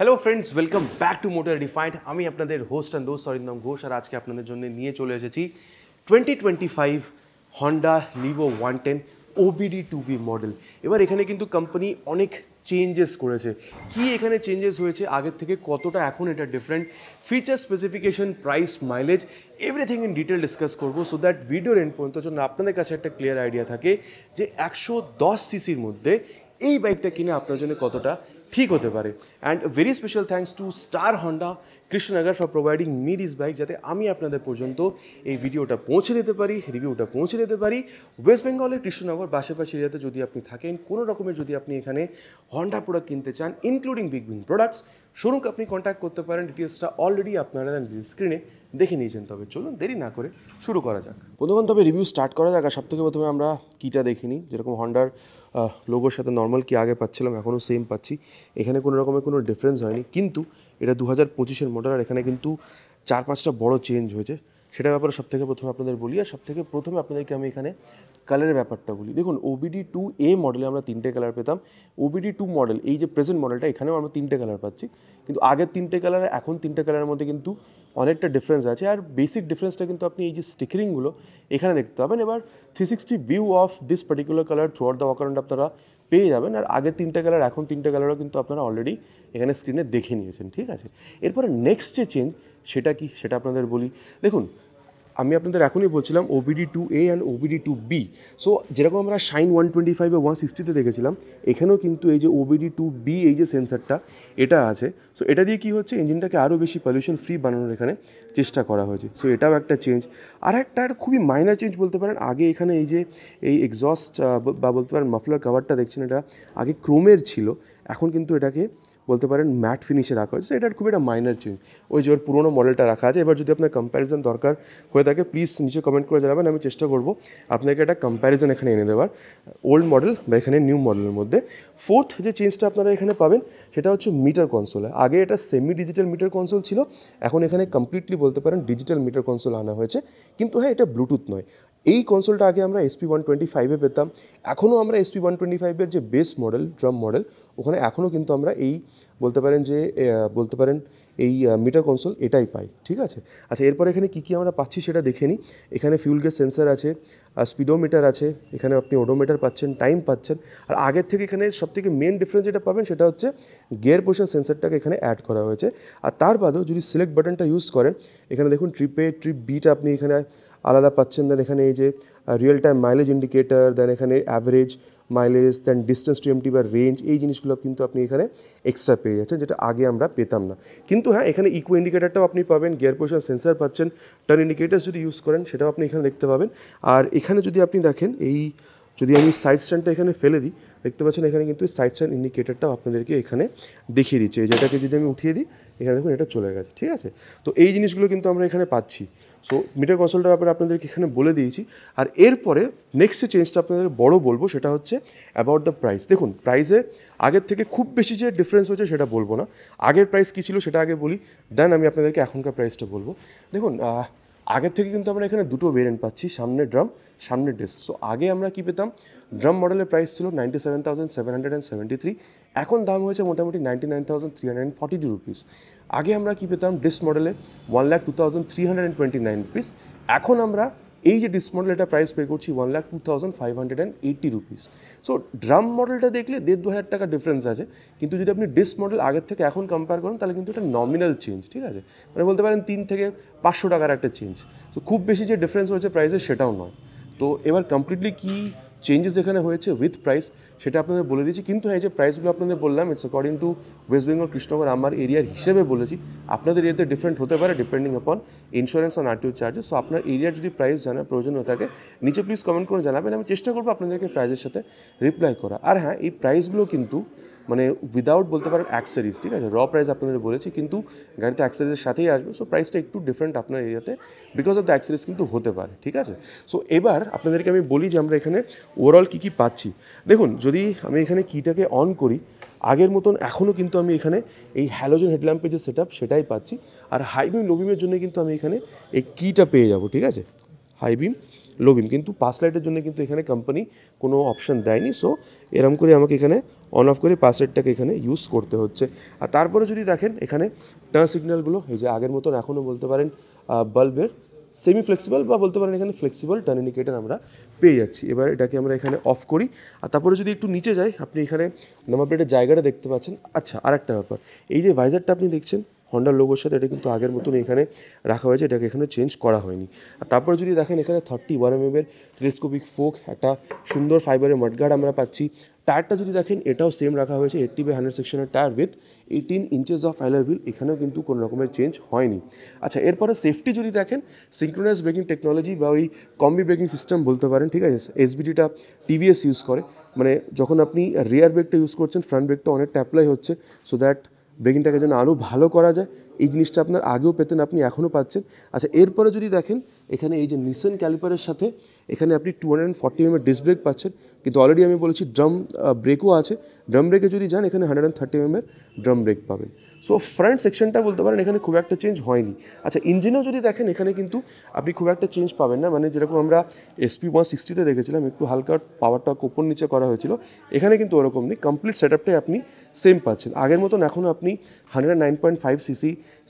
Hello friends, welcome back to motor defined. আমি আপনাদের host and দোস্ত অরিন্দম ঘোষ, আর আজকে আপনাদের জন্য নিয়ে চলে এসেছি 2025 হন্ডা লিভো 110 ওবিডি 2বি মডেল। এবার এখানে কিন্তু কোম্পানি অনেক চেঞ্জেস করেছে। কি এখানে চেঞ্জেস হয়েছে, আগের থেকে কতটা এখন এটা different, feature specification, price, mileage, everything in detail discuss করবো, সো দ্যাট ভিডিওর এন্ড পর্যন্ত জন্য আপনাদের কাছে একটা ক্লিয়ার আইডিয়া থাকে যে 110 সিসির মধ্যে এই বাইকটা কিনে আপনার জন্য কতটা ঠিক হতে পারে। And very special thanks to star Honda Krishnanagar for providing me this bike, যাতে আমি আপনাদের পর্যন্ত এই ভিডিওটা পৌঁছে দিতে পারি, রিভিউটা পৌঁছে দিতে পারি। ওয়েস্ট বেঙ্গলের কৃষ্ণনগর পাশাপাশি এরিয়াতে যদি আপনি থাকেন, কোনো রকমের যদি আপনি এখানে হন্ডা প্রোডাক্ট কিনতে চান ইনক্লুডিং বিগ বিং প্রোডাক্টস, শোরুমকে আপনি কন্ট্যাক্ট করতে পারেন। ডিটেলসটা অলরেডি আপনারা স্ক্রিনে দেখে নিয়েছেন। তবে চলুন দেরি না করে শুরু করা যাক। প্রথমত তবে রিভিউ স্টার্ট করা যাক। আর সবথেকে প্রথমে আমরা কিটা দেখে নিই। যেরকম হন্ডার লোগোর সাথে নর্মাল কি আগে পাচ্ছিলাম, এখনও সেম পাচ্ছি। এখানে কোনো রকমের কোনো ডিফারেন্স হয়নি, কিন্তু এটা 2025-এর মডেল, আর এখানে কিন্তু 4-5টা বড় চেঞ্জ হয়েছে। সেটার ব্যাপারে সবথেকে প্রথমে আপনাদের বলি। আর সবথেকে প্রথমে আপনাদেরকে আমি এখানে কালারের ব্যাপারটা বলি। দেখুন, ওবিডি 2A মডেলে আমরা 3টে কালার পেতাম। ওবিডি 2 মডেল, এই যে প্রেজেন্ট মডেলটা, এখানেও আমরা 3টে কালার পাচ্ছি। কিন্তু আগের 3টে কালার, এখন 3টে কালারের মধ্যে কিন্তু অনেকটা ডিফারেন্স আছে। আর বেসিক ডিফারেন্সটা কিন্তু আপনি এই যে স্টিকারিংগুলো এখানে দেখতে পাবেন। এবার 360 view of this particular colour throughout the walkaround আপনারা পেয়ে যাবেন। আর আগের 3টে কালার, এখন 3টে কালারও কিন্তু আপনারা অলরেডি এখানে স্ক্রিনে দেখে নিয়েছেন, ঠিক আছে। এরপরে নেক্সট যে চেঞ্জ, সেটা কি সেটা আপনাদের বলি। দেখুন, আমি আপনাদের এখনই বলছিলাম OBD 2A and OBD 2B। So যেরকম আমরা শাইন 125 বা 160-তে দেখেছিলাম, এখানেও কিন্তু এই যে ওবিডি 2B, এই যে সেন্সারটা এটা আছে। সো এটা দিয়ে কী হচ্ছে, ইঞ্জিনটাকে আরও বেশি পলিউশন ফ্রি বানানোর এখানে চেষ্টা করা হয়েছে। সো এটাও একটা চেঞ্জ। আর একটা খুবই মাইনার চেঞ্জ বলতে পারেন। আগে এখানে এই যে এই এক্সস্ট বা বলতে পারেন মাফলার কভারটা দেখছেন, এটা আগে ক্রোমের ছিল, এখন কিন্তু এটাকে বলতে পারেন ম্যাট ফিনিশে রাখা হয়েছে। এটার খুব একটা মাইনার চেঞ্জ। ওই যে ওর পুরোনো মডেলটা রাখা আছে। এবার যদি আপনার কম্প্যারিজন দরকার হয়ে থাকে, প্লিজ নিচে কমেন্ট করে জানাবেন, আমি চেষ্টা করবো আপনাকে একটা কম্প্যারিজন এখানে এনে দেওয়ার ওল্ড মডেল বা এখানে নিউ মডেলের মধ্যে। ফোর্থ যে চেঞ্জটা আপনারা এখানে পাবেন, সেটা হচ্ছে মিটার কনসোলে। আগে এটা সেমি ডিজিটাল মিটার কনসোল ছিল, এখন এখানে কমপ্লিটলি বলতে পারেন ডিজিটাল মিটার কনসোল আনা হয়েছে। কিন্তু হ্যাঁ, এটা ব্লুটুথ নয়। এই কনসোলটা আগে আমরা SP 125-এ পেতাম। এখনও আমরা SP 125-এর যে বেস মডেল, ড্রাম মডেল, ওখানে এখনও কিন্তু আমরা এই বলতে পারেন যে এই মিটার কনসোল এটাই পাই, ঠিক আছে। আচ্ছা, এরপর এখানে কী কী আমরা পাচ্ছি সেটা দেখে নিই। এখানে ফিউল গ্যাস সেন্সার আছে, স্পিডোমিটার আছে, এখানে আপনি ওডোমিটার পাচ্ছেন, টাইম পাচ্ছেন। আর আগের থেকে এখানে সবথেকে মেন ডিফারেন্স যেটা পাবেন, সেটা হচ্ছে গিয়ার পোজিশন সেন্সারটাকে এখানে অ্যাড করা হয়েছে। আর তার বাদেও যদি সিলেক্ট বাটনটা ইউজ করেন, এখানে দেখুন ট্রিপ বিটা আপনি এখানে আলাদা পাচ্ছেন। দেন এখানে এই যে রিয়েল টাইম মাইলেজ ইন্ডিকেটার, দেন এখানে অ্যাভারেজ মাইলেজ, দেন ডিস্টেন্স টু এমটি বা রেঞ্জ, এই জিনিসগুলো কিন্তু আপনি এখানে এক্সট্রা পেয়ে যাচ্ছেন, যেটা আগে আমরা পেতাম না। কিন্তু হ্যাঁ, এখানে ইকো ইন্ডিকেটারটাও আপনি পাবেন, গিয়ার পজিশন সেন্সার পাচ্ছেন, টার্ন ইন্ডিকেটার্স যদি ইউজ করেন সেটাও আপনি এখানে দেখতে পাবেন। আর এখানে যদি আপনি দেখেন, এই যদি আমি সাইড স্ট্যান্ডটা এখানে ফেলে দিই, দেখতে পাচ্ছেন এখানে কিন্তু সাইড স্ট্যান্ড ইন্ডিকেটারটাও আপনাদেরকে এখানে দেখিয়ে দিচ্ছে। যেটাকে যদি আমি উঠিয়ে দিই, এখানে দেখুন এটা চলে গেছে, ঠিক আছে। তো এই জিনিসগুলো কিন্তু আমরা এখানে পাচ্ছি। সো মিটার কনসোলটার ব্যাপারে আপনাদেরকে এখানে বলে দিয়েছি। আর এরপরে নেক্সট যে চেঞ্জটা আপনাদের বড় বলবো, সেটা হচ্ছে অ্যাবাউট দ্য প্রাইস। দেখুন, প্রাইসে আগের থেকে খুব বেশি যে ডিফারেন্স হচ্ছে সেটা বলবো না। আগের প্রাইস কী ছিল সেটা আগে বলি, দেন আমি আপনাদেরকে এখনকার প্রাইসটা বলবো। দেখুন, আগের থেকে কিন্তু আমরা এখানে দুটো ভেরিয়েন্ট পাচ্ছি, সামনে ড্রাম, সামনে ডিস্ক। সো আগে আমরা কী পেতাম, ড্রাম মডেলের প্রাইস ছিল 97,773, এখন দাম হয়েছে মোটামুটি 99,342 রুপিস। আগে আমরা কী পেতাম, ডিস্ক মডেলে 1,02,329 রুপিস, এখন আমরা এই যে ডিস্ক মডেল, এটা প্রাইস পে করছি 1,02,580 রুপিস। সো ড্রাম মডেলটা দেখলে 1,500-2,000 টাকা ডিফারেন্স আছে, কিন্তু যদি আপনি ডিস্ক মডেল আগের থেকে এখন কম্পেয়ার করেন, তাহলে কিন্তু এটা নমিনাল চেঞ্জ, ঠিক আছে। মানে বলতে পারেন 3 থেকে 500 টাকার একটা চেঞ্জ। তো খুব বেশি যে ডিফারেন্স হয়েছে প্রাইসে সেটাও নয়। তো এবার কমপ্লিটলি কী চেঞ্জেস এখানে হয়েছে উইথ প্রাইস সেটা আপনাদের বলে দিচ্ছি। কিন্তু এই যে প্রাইসগুলো আপনাদের বললাম, it's according to West Bengal Krishnanagar আমার এরিয়ার হিসেবে বলেছি। আপনাদের এরিয়াতে ডিফারেন্ট হতে পারে ডিপেন্ডিং আপন insurance and RTO charges. So আপনার এরিয়ার যদি প্রাইস জানার প্রয়োজন হয়ে থাকে, নিচে প্লিজ কমেন্ট করে জানাবেন, আমি চেষ্টা করবো আপনাদেরকে প্রাইসের সাথে রিপ্লাই করা। আর হ্যাঁ, এই প্রাইসগুলো কিন্তু মানে উইদাউট বলতে পারেন অ্যাক্সেসরিজ, ঠিক আছে। র প্রাইস আপনাদের বলেছি, কিন্তু গাড়িতে অ্যাক্সেসরিজের সাথেই আসবে। সো প্রাইসটা একটু ডিফারেন্ট আপনার এরিয়াতে বিকজ অফ দ্য অ্যাক্সেসরিজ কিন্তু হতে পারে, ঠিক আছে। সো এবার আপনাদেরকে আমি বলি যে আমরা এখানে ওভারঅল কী কী পাচ্ছি। দেখুন, যদি আমি এখানে কিটাকে অন করি, আগের মতন এখনও কিন্তু আমি এখানে এই হ্যালোজেন হেডল্যাম্পের যে সেট আপ সেটাই পাচ্ছি। আর হাই বিম লো বিমের জন্য কিন্তু আমি এখানে এই কিটা পেয়ে যাব, ঠিক আছে। হাই বিম লো বিম, কিন্তু পাস লাইটের জন্য কিন্তু এখানে কোম্পানি কোনো অপশান দেয়নি। সো এরকম করে আমাকে এখানে অন অফ করে পাসওয়ার্ডটাকে এখানে ইউজ করতে হচ্ছে। আর তারপরে যদি দেখেন এখানে টার্ন সিগন্যালগুলো এই যে আগের মতন এখনও বলতে পারেন বাল্বের সেমি ফ্লেক্সিবল বা বলতে পারেন এখানে ফ্লেক্সিবল টার্ন ইন্ডিকেটর আমরা পেয়ে যাচ্ছি। এবার এটাকে আমরা এখানে অফ করি। আর তারপরে যদি একটু নিচে যাই, আপনি এখানে নাম্বার প্লেটের জায়গাটা দেখতে পাচ্ছেন। আচ্ছা, আর একটা ব্যাপার, এই যে ভাইজারটা আপনি দেখছেন হন্ডার লোগোর সাথে, এটা কিন্তু আগের মতন এখানে রাখা হয়েছে, এটাকে এখানে চেঞ্জ করা হয়নি। আর তারপরে যদি দেখেন এখানে 31 mm এর টেলিস্কোপিক ফোক, একটা সুন্দর ফাইবারের মাডগার্ড আমরা পাচ্ছি। টায়ারটা যদি দেখেন এটাও সেম রাখা হয়েছে, 80/100 সেকশনের tyre with 18 inches of alloy wheel, এখানেও কিন্তু কোনো রকমের চেঞ্জ হয়নি। আচ্ছা, এরপরে সেফটি যদি দেখেন সিঙ্ক্রোনাইজ ব্রেকিং টেকনোলজি বা ওই কম্বি ব্রেকিং সিস্টেম বলতে পারেন, ঠিক আছে। এসবিডিটা টিভিএস ইউজ করে, মানে যখন আপনি রিয়ার ব্রেকটা ইউজ করছেন ফ্রন্ট ব্রেকটা অনেকটা অ্যাপ্লাই হচ্ছে, সো দ্যাট ব্রেকিংটাকে যেন আরও ভালো করা যায়। এই জিনিসটা আপনার আগেও পেতেন, আপনি এখনও পাচ্ছেন। আচ্ছা, এরপরে যদি দেখেন এখানে এই যে নিসন ক্যালিপারের সাথে এখানে আপনি 240 mm ডিস্ক ব্রেক পাচ্ছেন, কিন্তু অলরেডি আমি বলেছি ড্রাম ব্রেকও আছে। ড্রাম ব্রেকে যদি যান এখানে 130 mm ড্রাম ব্রেক পাবেন। সো ফ্রন্ট সেকশনটা বলতে পারেন এখানে খুব একটা চেঞ্জ হয়নি। আচ্ছা, ইঞ্জিনও যদি দেখেন এখানে কিন্তু আপনি খুব একটা চেঞ্জ পাবেন না, মানে যেরকম আমরা SP160-তে দেখেছিলাম একটু হালকা পাওয়ারটা ওপর নিচে করা হয়েছিল, এখানে কিন্তু ওরকম নেই। কমপ্লিট সেটআপটাই আপনি সেম পাচ্ছেন আগের মতন। এখনও আপনি 109.5 cc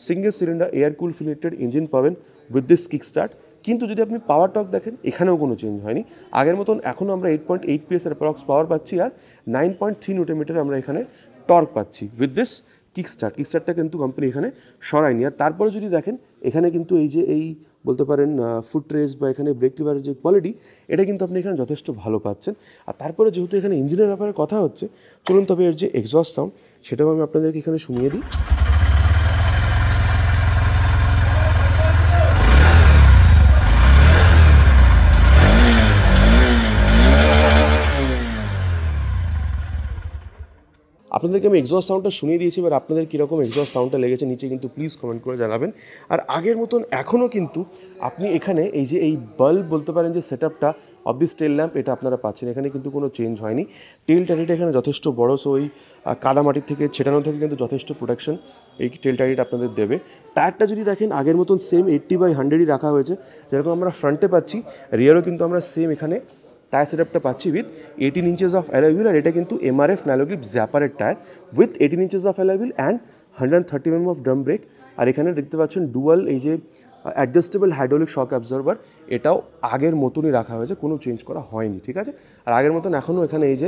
single cylinder air cool ফিলেটেড ইঞ্জিন পাবেন উইথ দিস কিক স্টার্ট। কিন্তু যদি আপনি পাওয়ার টর্ক দেখেন এখানেও কোনো চেঞ্জ হয়নি আগের মতন। এখনও আমরা 8.8 PS এর অ্যাপ্রক্স পাওয়ার পাচ্ছি, আর 9.3 নিউটন আমরা এখানে টর্ক পাচ্ছি উইথ দিস কিকস্টার্টটা কিন্তু কোম্পানি এখানে সরায়নি। আর তারপরে যদি দেখেন এখানে কিন্তু এই যে এই বলতে পারেন ফুট রেস বা এখানে ব্রেক লিভারের যে কোয়ালিটি, এটা কিন্তু আপনি এখানে যথেষ্ট ভালো পাচ্ছেন। আর তারপরে যেহেতু এখানে ইঞ্জিনের ব্যাপারে কথা হচ্ছে, চলুন তবে এর যে এক্সস্ট সাউন্ড সেটাও আমি আপনাদেরকে এখানে শুনিয়ে দিই। আপনাদেরকে আমি এক্সস্ট সাউন্ডটা শুনিয়ে দিয়েছি, এবার আপনাদের কীরকম এক্সস্ট সাউন্ডটা লেগেছে নিচে কিন্তু প্লিজ কমেন্ট করে জানাবেন। আর আগের মতন এখনও কিন্তু আপনি এখানে এই যে এই বাল্ব বলতে পারেন যে সেটআপটা অফ দিস টেল ল্যাম্প, এটা আপনারা পাচ্ছেন, এখানে কিন্তু কোনো চেঞ্জ হয়নি। টেল টাইটিটা এখানে যথেষ্ট বড়, সো ওই কাদামাটির থেকে ছেটানো থেকে কিন্তু যথেষ্ট প্রোটেকশন এই টেল টাইট আপনাদের দেবে। টায়ারটা যদি দেখেন আগের মতন সেম 80/100ই রাখা হয়েছে, যেরকম আমরা ফ্রন্টে পাচ্ছি, রিয়ারও কিন্তু আমরা সেম এখানে টায়ার সেটআপটা পাচ্ছি with 18 inches of alloy wheel. আর এটা কিন্তু MRF ন্যানোগ্রিপ জ্যাপারের tyre with 18 inches of alloy wheel and 130 mm of drum brake. আর এখানে দেখতে পাচ্ছেন ডুয়াল এই যে অ্যাডজাস্টেবল হাইড্রোলিক শক অ্যাবজর্ভার, এটাও আগের মতনই রাখা হয়েছে, কোনো চেঞ্জ করা হয়নি, ঠিক আছে। আর আগের মতন এখনও এখানে এই যে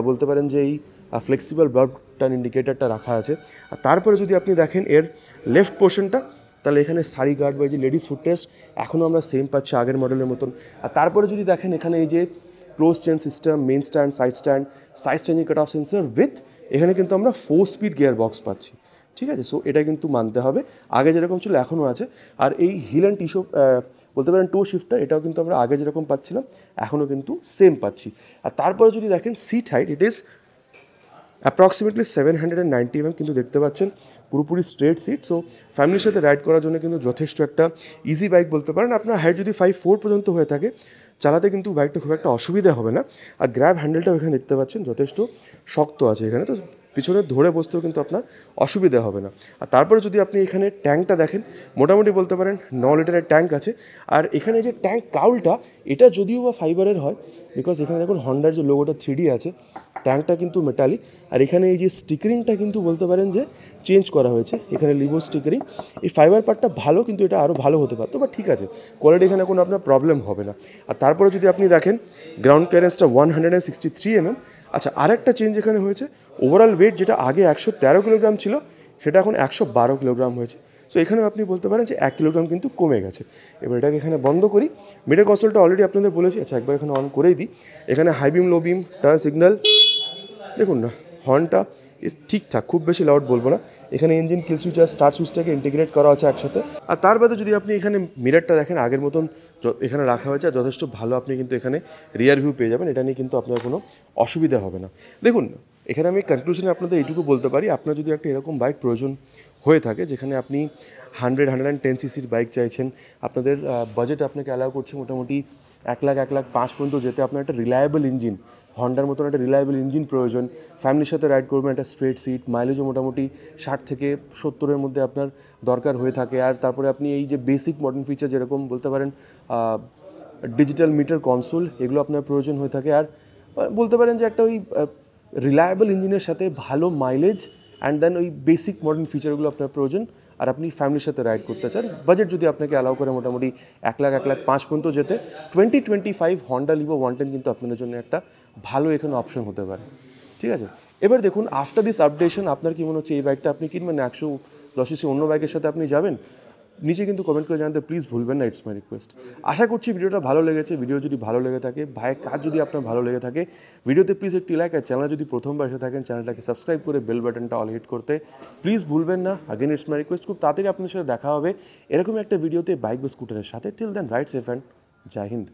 বলতে পারেন যে এই ফ্লেক্সিবল বাল্ব টার্ন ইন্ডিকেটারটা রাখা আছে। আর তারপরে যদি আপনি দেখেন এর লেফট পোর্শনটা, তাহলে এখানে সারি গার্ড বা এই যে লেডিস ফুটরেস্ট এখনও আমরা সেম পাচ্ছি আগের মডেলের মতন। আর তারপরে যদি দেখেন এখানে এই যে close chain system, main stand, side changing cut off sensor with এখানে কিন্তু আমরা 4 স্পিড গিয়ার বক্স পাচ্ছি, ঠিক আছে। সো এটা কিন্তু মানতে হবে, আগে যেরকম ছিল এখনও আছে। আর এই হিল অ্যান্ড টিশো বলতে পারেন টো শিফটার, এটাও কিন্তু আমরা আগে যেরকম পাচ্ছিলাম এখনও কিন্তু সেম পাচ্ছি। আর তারপরে যদি দেখেন seat height, it is approximately 790 mm, কিন্তু দেখতে পাচ্ছেন পুরোপুরি স্ট্রেট সিট। সো ফ্যামিলির সাথে রাইড করার জন্য কিন্তু যথেষ্ট একটা ইজি বাইক বলতে পারেন। আপনার হাইট যদি 5'4" পর্যন্ত হয়ে থাকে, চালাতে কিন্তু বাইকটা খুব একটা অসুবিধা হবে না। আর গ্র্যাব হ্যান্ডেলটাও এখানে দেখতে পাচ্ছেন যথেষ্ট শক্ত আছে এখানে, তো পিছনে ধরে বসতেও কিন্তু আপনার অসুবিধা হবে না। আর তারপরে যদি আপনি এখানে ট্যাঙ্কটা দেখেন, মোটামুটি বলতে পারেন 9 লিটারের ট্যাঙ্ক আছে। আর এখানে যে ট্যাঙ্ক কাউলটা, এটা যদিও বা ফাইবারের হয়, বিকজ এখানে দেখুন হন্ডার যে লোগোটা 3D আছে, ট্যাঙ্কটা কিন্তু মেটালিক। আর এখানে এই যে স্টিকারিংটা কিন্তু বলতে পারেন যে চেঞ্জ করা হয়েছে, এখানে লিভো স্টিকারিং। এই ফাইবার পার্টটা ভালো, কিন্তু এটা আরও ভালো হতে পারতো, বা ঠিক আছে, কোয়ালিটি এখানে কোনো আপনার প্রবলেম হবে না। আর তারপরে যদি আপনি দেখেন গ্রাউন্ড ক্লিয়ারেন্সটা 163 mm। আচ্ছা, আরেকটা চেঞ্জ এখানে হয়েছে, ওভারঅল ওয়েট যেটা আগে 113 কিলোগ্রাম ছিল, সেটা এখন 112 কিলোগ্রাম হয়েছে। সো এখানেও আপনি বলতে পারেন যে 1 কিলোগ্রাম কিন্তু কমে গেছে। এবার এটাকে এখানে বন্ধ করি। মিটার কনসোলটা অলরেডি আপনাদের বলেছি, আচ্ছা একবার এখানে অন করেই দিই। এখানে হাই বিম, লো বিম, টার্ন সিগন্যাল দেখুন না, হর্নটা ঠিকঠাক, খুব বেশি লাউড বলবো না। এখানে ইঞ্জিন কিল সুইচ আর স্টার্ট সুইচটাকে ইন্টিগ্রেট করা আছে একসাথে। আর তার বাদে যদি আপনি এখানে মিরারটা দেখেন আগের মতন এখানে রাখা হয়েছে, আর যথেষ্ট ভালো আপনি কিন্তু এখানে রিয়ার ভিউ পেয়ে যাবেন, এটা নিয়ে কিন্তু আপনার কোনো অসুবিধা হবে না। দেখুন, এখানে আমি কনক্লুশনে আপনাদের এইটুকু বলতে পারি, আপনার যদি একটা এরকম বাইক প্রয়োজন হয়ে থাকে, যেখানে আপনি 110 সিসির বাইক চাইছেন, আপনাদের বাজেট আপনাকে অ্যালাউ করছে মোটামুটি 1 লাখ 1.5 লাখ পর্যন্ত যেতে, আপনার একটা রিলায়েবল ইঞ্জিন, হন্ডার মতন একটা রিলায়েবল ইঞ্জিন প্রয়োজন, ফ্যামিলির সাথে রাইড করবেন, একটা স্ট্রেট সিট, মাইলেজও মোটামুটি 60 থেকে 70-এর মধ্যে আপনার দরকার হয়ে থাকে। আর তারপরে আপনি এই যে বেসিক মডার্ন ফিচার যেরকম বলতে পারেন ডিজিটাল মিটার কনসোল, এগুলো আপনার প্রয়োজন হয়ে থাকে। আর বলতে পারেন যে একটা ওই রিলায়েবল ইঞ্জিনের সাথে ভালো মাইলেজ অ্যান্ড দেন ওই বেসিক মডার্ন ফিচারগুলো আপনার প্রয়োজন, আর আপনি ফ্যামিলির সাথে রাইড করতে চান, বাজেট যদি আপনাকে অ্যালাউ করে মোটামুটি 1,05,00,000 পর্যন্ত যেতে 2025 হন্ডা লিভো 110 কিন্তু আপনাদের জন্য একটা ভালো এখানে অপশন হতে পারে। ঠিক আছে, এবার দেখুন আফটার দিস আপডেশন আপনার কি মনে হচ্ছে এই বাইকটা আপনি কিনবেন, 110 অন্য বাইকের সাথে আপনি যাবেন? নিচে কিন্তু কমেন্ট করে জানাতে প্লিজ ভুলবেন না, ইটস মাই রিকোয়েস্ট। আশা করছি ভিডিওটা ভালো লেগেছে। ভিডিও যদি ভালো লেগে থাকে, ভাইয়ের কাজ যদি আপনার ভালো লেগে থাকে, ভিডিওতে প্লিজ একটি লাইক, আর চ্যানেল যদি প্রথমবার এসে থাকেন চ্যানেলটাকে সাবস্ক্রাইব করে বেল বাটনটা অল হিট করতে প্লিজ ভুলবেন না। আগেন ইটস মাই রিকোয়েস্ট, খুব তাড়াতাড়ি আপনার সাথে দেখা হবে এরকম একটা ভিডিওতে বাইক বা স্কুটারের সাথে। Till then ride safe and জয় হিন্দ।